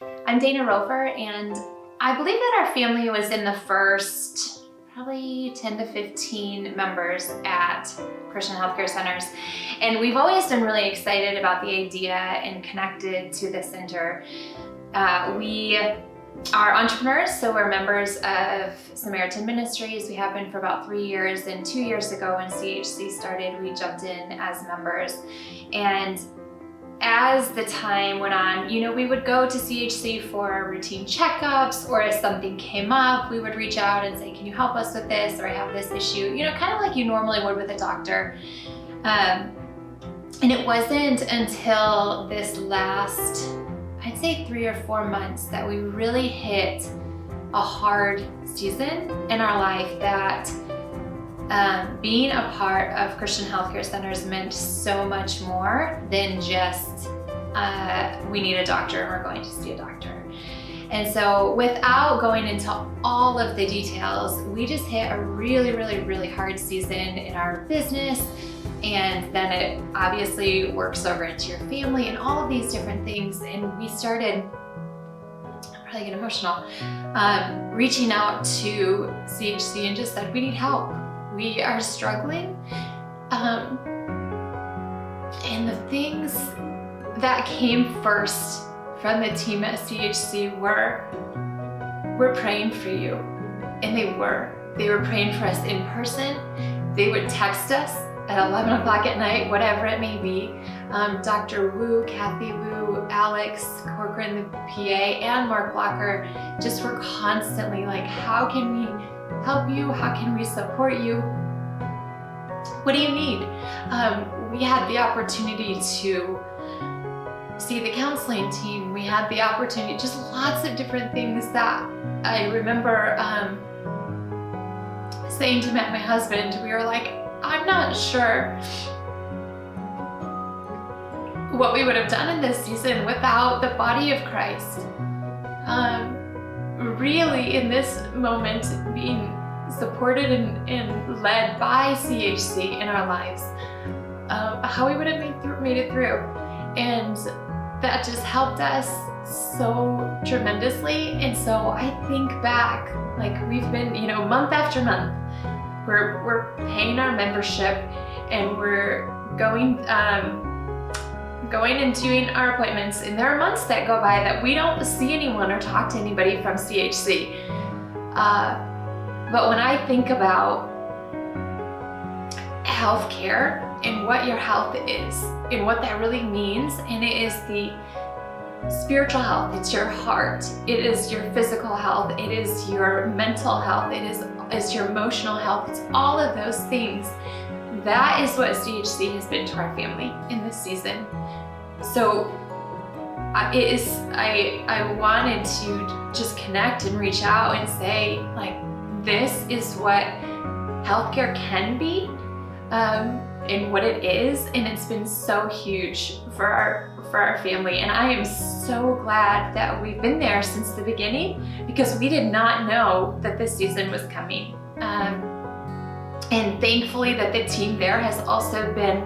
I'm Dana Roefer, and I believe that our family was in the first probably 10 to 15 members at Christian Healthcare Centers. And we've always been really excited about the idea and connected to the center. We are entrepreneurs, so we're members of Samaritan Ministries. We have been for about 3 years, and 2 years ago when CHC started, we jumped in as members. And as the time went on, we would go to CHC for routine checkups, or if something came up, we would reach out and say, can you help us with this? Or I have this issue, kind of like you normally would with a doctor. And it wasn't until this last, I'd say 3 or 4 months, that we really hit a hard season in our life that being a part of Christian Healthcare Centers meant so much more than just we need a doctor and we're going to see a doctor. And so without going into all of the details, we just hit a really, really, really hard season in our business. And then it obviously works over into your family and all of these different things. And we started, I'm probably getting emotional, reaching out to CHC and just said, we need help. We are struggling. And the things that came first from the team at CHC were, we're praying for you. And they were praying for us in person. They would text us at 11 o'clock at night, whatever it may be. Dr. Wu, Kathy Wu, Alex Corcoran, the PA, and Mark Blocker just were constantly like, how can we help you? How can we support you? What do you need? We had the opportunity to see the counseling team. We had the opportunity, just lots of different things that I remember saying to Matt, my husband, we were like, I'm not sure what we would have done in this season without the body of Christ. Really, in this moment, being supported and led by CHC in our lives, how we would have made it through. And that just helped us so tremendously. And so I think back, like we've been, month after month, we're paying our membership and we're going and doing our appointments. And there are months that go by that we don't see anyone or talk to anybody from CHC. But when I think about healthcare and what your health is and what that really means, and it is the spiritual health, it's your heart, it is your physical health, it is your mental health, it is your emotional health, it's all of those things. That is what CHC has been to our family in this season. So I wanted to just connect and reach out and say, like, this is what healthcare can be, and what it is, and it's been so huge for our family. And I am so glad that we've been there since the beginning, because we did not know that this season was coming. And thankfully that the team there has also been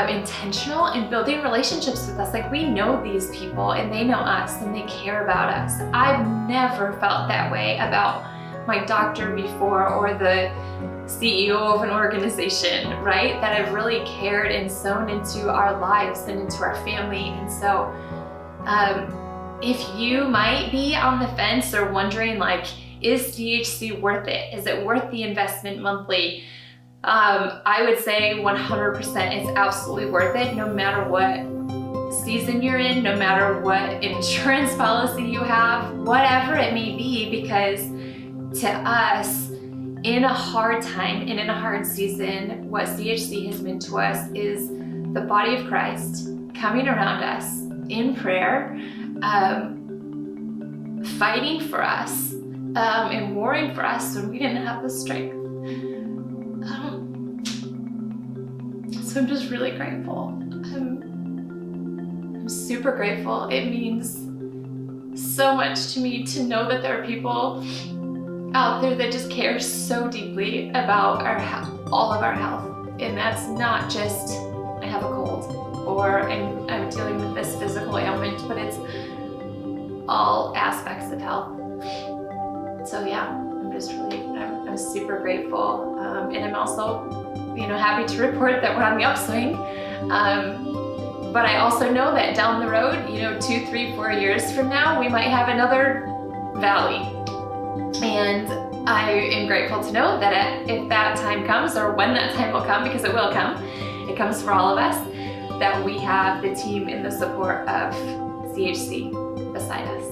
intentional in building relationships with us. Like, we know these people and they know us and they care about us. I've never felt that way about my doctor before, or the CEO of an organization, right? That have really cared and sown into our lives and into our family. And so if you might be on the fence or wondering, like, is CHC worth it? Is it worth the investment monthly? I would say 100% it's absolutely worth it, no matter what season you're in, no matter what insurance policy you have, whatever it may be, because to us, in a hard time and in a hard season, what CHC has been to us is the body of Christ coming around us in prayer, fighting for us, and warring for us when we didn't have the strength. So I'm just really grateful. I'm super grateful. It means so much to me to know that there are people out there that just care so deeply about our health, all of our health. And that's not just, I have a cold or I'm dealing with this physical ailment, but it's all aspects of health. So yeah, I'm super grateful. And I'm also, happy to report that we're on the upswing. But I also know that down the road, 2, 3, 4 years from now, we might have another valley. And I am grateful to know that if that time comes, or when that time will come, because it will come, it comes for all of us, that we have the team and the support of CHC beside us.